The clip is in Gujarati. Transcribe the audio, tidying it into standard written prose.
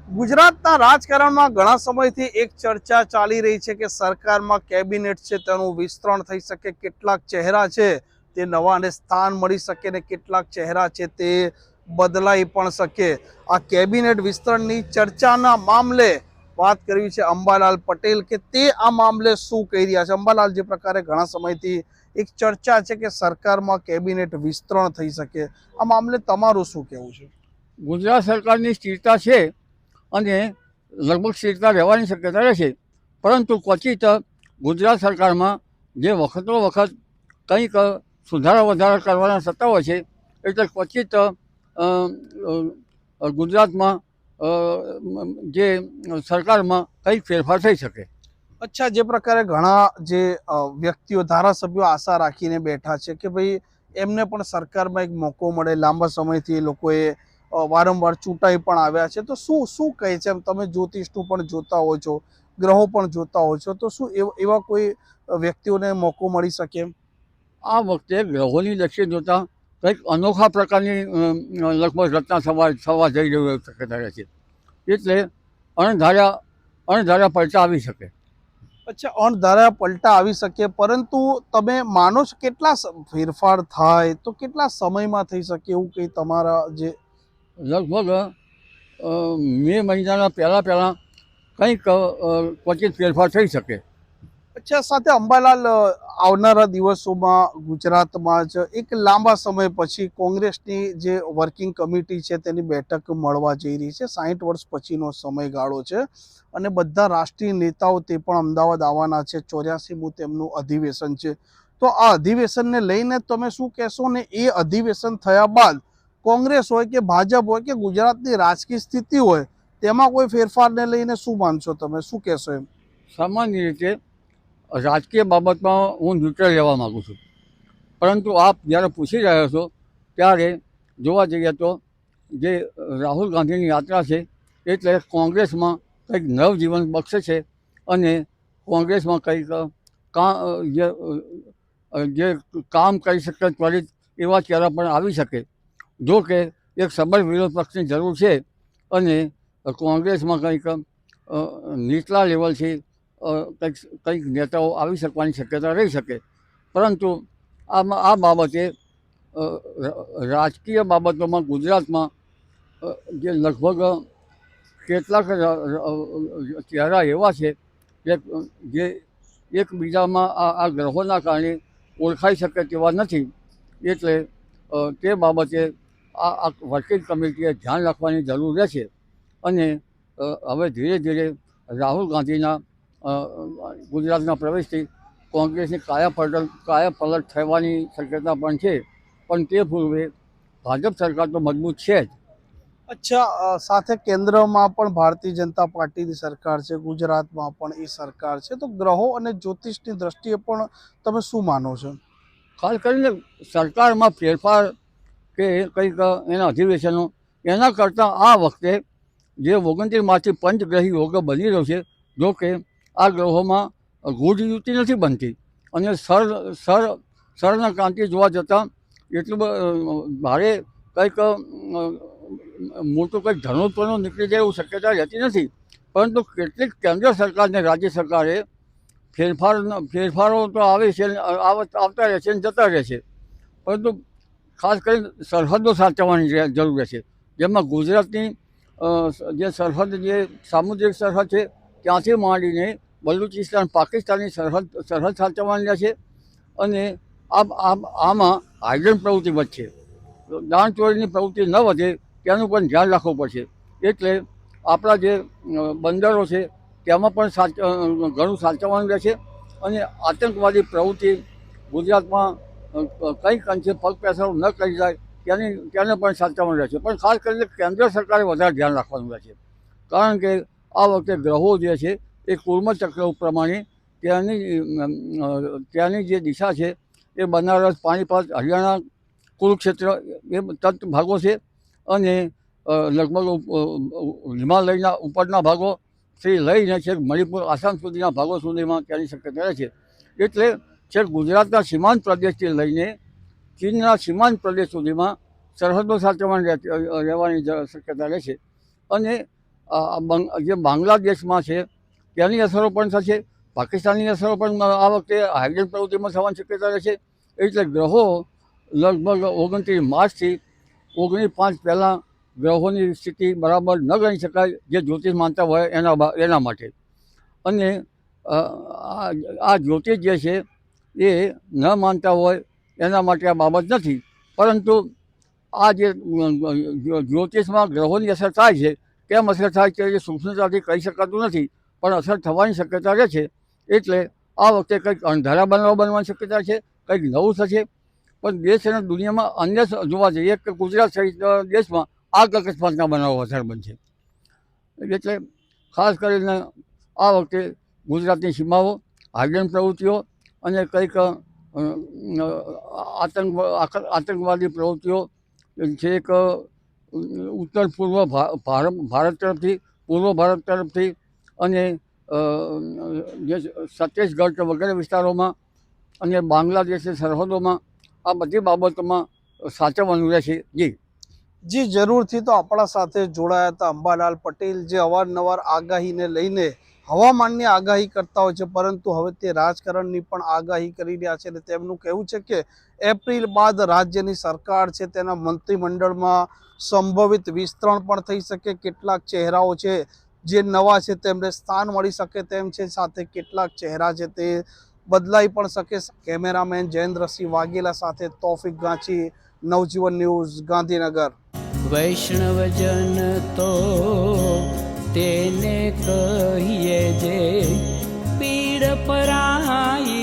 ગુજરાતના રાજકારણમાં ઘણા સમયથી એક ચર્ચા ચાલી રહી છે કે સરકારમાં કેબિનેટ છે તેનું વિસ્તરણ થઈ શકે, કેટલાક ચહેરા છે તે નવાને સ્થાન મળી શકે ને કેટલાક ચહેરા છે તે બદલાઈ પણ શકે। આ કેબિનેટ વિસ્તરણની ચર્ચાના મામલે વાત કરવી છે અંબાલાલ પટેલ કે તે આ મામલે શું કહી રહ્યા છે। અંબાલાલ, જે પ્રકારે ઘણા સમયથી એક ચર્ચા છે કે સરકારમાં કેબિનેટ વિસ્તરણ થઈ શકે, આ મામલે તમારું શું કહેવું છે? ગુજરાત સરકારની સ્થિરતા છે અને લગભગ સ્થિરતા રહેવાની શક્યતા રહેશે, પરંતુ ક્વચિત ગુજરાત સરકારમાં જે વખતો વખત કંઈક સુધારા વધારા કરવાના થતા હોય છે, એટલે ક્વચિત ગુજરાતમાં જે સરકારમાં કંઈક ફેરફાર થઈ શકે। અચ્છા, જે પ્રકારે ઘણા જે વ્યક્તિઓ ધારાસભ્યો આશા રાખીને બેઠા છે કે ભાઈ એમને પણ સરકારમાં એક મોકો મળે, લાંબા સમયથી એ લોકોએ વારંવાર ચૂંટાઈ પણ આવ્યા છે, તો શું શું કહે છે? એમ તમે જ્યોતિષનું પણ જોતા હો છો, ગ્રહો પણ જોતા હો છો, તો શું એવા કોઈ વ્યક્તિઓને મોકો મળી શકે? આ વખતે ગ્રહોની દ્રષ્ટિએ જોતા કંઈક અનોખા પ્રકારની લગભગ રચના થવા જઈ રહ્યું શક્યતા રહે છે, એટલે અણધાર્યા પલટા આવી શકે। અચ્છા, અણધાર્યા પલટા આવી શકે, પરંતુ તમે માનો છો કેટલા ફેરફાર થાય તો કેટલા સમયમાં થઈ શકે એવું કંઈ તમારા જે લગભગ મે મહિનાના પહેલાં કંઈક ક્વચિત ફેરફાર થઈ શકે। અચ્છા, સાથે અંબાલાલ, આવનારા દિવસોમાં ગુજરાતમાં જ એક લાંબા સમય પછી કોંગ્રેસની જે વર્કિંગ કમિટી છે તેની બેઠક મળવા જઈ રહી છે। 60 વર્ષ પછીનો સમયગાળો છે અને બધા રાષ્ટ્રીય નેતાઓ તે પણ અમદાવાદ આવવાના છે। 84મું તેમનું અધિવેશન છે, તો આ અધિવેશનને લઈને તમે શું કહેશો? ને એ અધિવેશન થયા બાદ કોંગ્રેસ હોય કે ભાજપ હોય કે ગુજરાતની રાજકીય સ્થિતિ હોય તેમાં કોઈ ફેરફારને લઈને શું માનશો તમે, શું કહેશો? એમ સામાન્ય રીતે રાજકીય બાબતમાં હું ન્યુટ્રલ રહેવા માગું છું, પરંતુ આપ જ્યારે પૂછી રહ્યા છો ત્યારે જોવા જઈએ તો જે રાહુલ ગાંધીની યાત્રા છે, એટલે કોંગ્રેસમાં કંઈક નવજીવન બક્ષે છે અને કોંગ્રેસમાં કંઈક જે કામ કરી શકે ત્વરિત એવા ચહેરા પણ આવી શકે। જો કે એક સબળ વિરોધ પક્ષની જરૂર છે અને કોંગ્રેસમાં કંઈક નીચલા લેવલથી કંઈક નેતાઓ આવી શકવાની શક્યતા રહી શકે, પરંતુ આ બાબતે રાજકીય બાબતોમાં ગુજરાતમાં જે લગભગ કેટલાક ચહેરા એવા છે કે જે એકબીજામાં આ ગ્રહોના કારણે ઓળખાઈ શકે તેવા નથી, એટલે તે બાબતે આ વર્કિંગ કમિટીએ ધ્યાન રાખવાની જરૂર રહેશે અને હવે ધીરે ધીરે રાહુલ ગાંધીના ગુજરાતના પ્રવેશથી કોંગ્રેસની કાયાપલટ થવાની શક્યતા પણ છે, પણ તે પૂર્વે ભાજપ સરકાર તો મજબૂત છે જ। અચ્છા, સાથે કેન્દ્રમાં પણ ભારતીય જનતા પાર્ટીની સરકાર છે, ગુજરાતમાં પણ એ સરકાર છે, તો ગ્રહો અને જ્યોતિષની દ્રષ્ટિએ પણ તમે શું માનો છો? ખાસ કરીને સરકારમાં ફેરફાર કે કંઈક એના અધિવેશનો એના કરતાં આ વખતે જે 29 માર્ચથી પંચગ્રહી યોગ બની રહ્યો છે, જો કે આ ગ્રહોમાં ગૂઢ યુતિ નથી બનતી અને સરના ક્રાંતિ જોવા જતાં એટલું ભારે કંઈક મોટું કંઈક ધનોત્પન્ન નીકળી જાય એવું શક્યતા રહેતી નથી, પરંતુ કેટલીક કેન્દ્ર સરકાર અને રાજ્ય સરકારે ફેરફારો તો આવે છે, આવતા રહેશે અને જતા રહેશે, પરંતુ ખાસ કરીને સરહદો સાચવવાની જરૂર રહેશે, જેમાં ગુજરાતની જે સરહદ, જે સામુદ્રિક સરહદ છે ત્યાંથી માંડીને બલુચિસ્તાન પાકિસ્તાનની સરહદ સાચવવાની રહેશે અને આમાં હાઇડ્રન પ્રવૃત્તિ વધશે, દાણચોરીની પ્રવૃત્તિ ન વધે તેનું પણ ધ્યાન રાખવું પડશે। એટલે આપણા જે બંદરો છે તેમાં પણ ઘણું સાચવવાનું રહેશે અને આતંકવાદી પ્રવૃત્તિ ગુજરાતમાં કંઈક અંશે પગ પેસારો ન કરી જાય તેને પણ સાચવવાનું રહેશે, પણ ખાસ કરીને કેન્દ્ર સરકારે વધારે ધ્યાન રાખવાનું રહેશે, કારણ કે આ વખતે ગ્રહો જે છે એ કુર્મચક્ર પ્રમાણે ત્યાંની જે દિશા છે એ બનારસ, પાણીપત, હરિયાણા, કુરુક્ષેત્ર એ તટ ભાગો છે અને લગભગ હિમાલયના ઉપરના ભાગોથી લઈને છેક મણિપુર, આસામ સુધીના ભાગો સુધીમાં ત્યાંની શક્યતા રહે છે, એટલે છેક ગુજરાતના સીમાંત પ્રદેશથી લઈને ચીનના સીમાંત પ્રદેશ સુધીમાં સરહદો સાચવવાની રહેવાની શક્યતા રહેશે અને જે બાંગ્લાદેશમાં છે તેની અસરો પણ થશે, પાકિસ્તાનની અસરો પણ આ વખતે હાઇડ્રેન પ્રવૃત્તિમાં થવાની શક્યતા રહેશે. એટલે ગ્રહો લગભગ 29 માર્ચથી 19 પહેલાં ગ્રહોની સ્થિતિ બરાબર ન ગણી શકાય જે જ્યોતિષ માનતા હોય એના માટે. અને આ જ્યોતિષ જે છે એ ન માનતા હોય એના માટે આ બાબત નથી. પરંતુ આ જે જ્યોતિષમાં ગ્રહોની અસર થાય છે, કેમ અસર થાય છે એ સૂક્ષ્મતાથી કહી શકાતું નથી, પણ અસર થવાની શક્યતા રહે છે. એટલે આ વખતે કંઈક અંધારા બનવાની શક્યતા છે, કંઈક નવું થશે. પણ દેશ અને દુનિયામાં અન્ય જોવા જઈએ કે ગુજરાત સહિત દેશમાં આગ અકસ્માતના બનાવો વધારે બનશે. એટલે ખાસ કરીને આ વખતે ગુજરાતની સીમાઓ, હાઇડ્રેન પ્રવૃત્તિઓ અને કંઈક આતંકવાદી પ્રવૃત્તિઓ છે એક ઉત્તર પૂર્વ ભારત તરફથી, પૂર્વ ભારત તરફથી અને જે છત્તીસગઢ વગેરે વિસ્તારોમાં અને બાંગ્લાદેશની સરહદોમાં આ બધી બાબતોમાં સાચવવાનું રહેશે. જી જરૂરથી. તો આપણા સાથે જોડાયા હતા અંબાલાલ પટેલ, જે અવારનવાર આગાહીને લઈને હવામાનની આગાહી કરતા હોય છે, પરંતુ હવે તે રાજકારણની પણ આગાહી કરી રહ્યા છે. અને તેમનું કહેવું છે કે એપ્રિલ બાદ રાજ્યની સરકાર છે તેના મંત્રીમંડળમાં સંભવિત વિસ્તરણ પણ થઈ શકે. કેટલાક ચહેરાઓ છે જે નવા છે તેમને સ્થાન મળી શકે તેમ છે, સાથે કેટલાક ચહેરા છે તે બદલાઈ પણ શકે. કેમેરામેન જયેન્દ્રસિંહ વાઘેલા સાથે તોફિક ગાંચી, નવજીવન ન્યૂઝ, ગાંધીનગર. વૈષ્ણવજન તો તેને કહીએ જે પીડ પરાઈ.